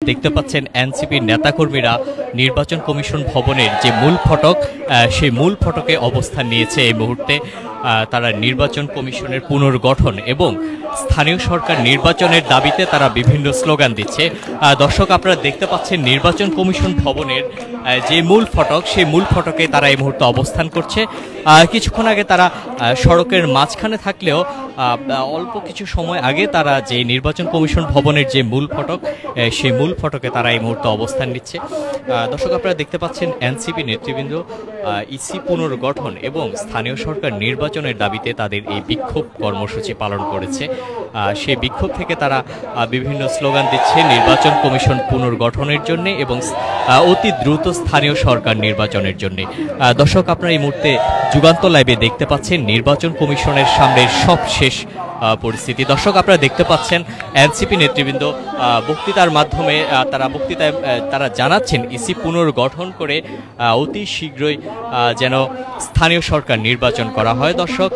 দেখতে পাচ্ছেন এনসিপির নেতাকর্মীরা নির্বাচন কমিশন ভবনের যে মূল ফটক সেই মূল ফটকে অবস্থান নিয়েছে এই মুহূর্তে। তারা নির্বাচন কমিশনের পুনর্গঠন এবং স্থানীয় সরকার নির্বাচনের দাবিতে তারা বিভিন্ন স্লোগান দিচ্ছে। দর্শক, আপনারা দেখতে পাচ্ছেন নির্বাচন কমিশন ভবনের যে মূল ফটক সেই মূল ফটকে তারা এই মুহূর্তে অবস্থান করছে। কিছুক্ষণ আগে তারা সড়কের মাঝখানে থাকলেও অল্প কিছু সময় আগে তারা যে নির্বাচন কমিশন ভবনের যে মূল ফটক সেই মূল ফটকে তারা এই মুহূর্তে অবস্থান নিচ্ছে। দর্শক, আপনারা দেখতে পাচ্ছেন এনসিপি নেতৃবৃন্দ ইসি পুনর্গঠন এবং স্থানীয় সরকার নির্বাচনের দাবিতে তাদের এই বিক্ষোভ কর্মসূচি পালন করেছে। সেই বিক্ষোভ থেকে তারা বিভিন্ন স্লোগান দিচ্ছে নির্বাচন কমিশন পুনর্গঠনের জন্য এবং অতি দ্রুত স্থানীয় সরকার নির্বাচনের জন্য। দর্শক, আপনারা এই মুহূর্তে যুগান্তর লাইভে দেখতে পাচ্ছেন নির্বাচন কমিশনের সামনের সবশেষ পরিস্থিতি। দর্শক, আপনারা দেখতে পাচ্ছেন এনসিপি নেতৃবৃন্দ বক্তৃতার মাধ্যমে বক্তৃতায় তারা জানাচ্ছেন ইসি পুনর্গঠন করে অতি শীঘ্রই যেন স্থানীয় সরকার নির্বাচন করা হয়। দর্শক,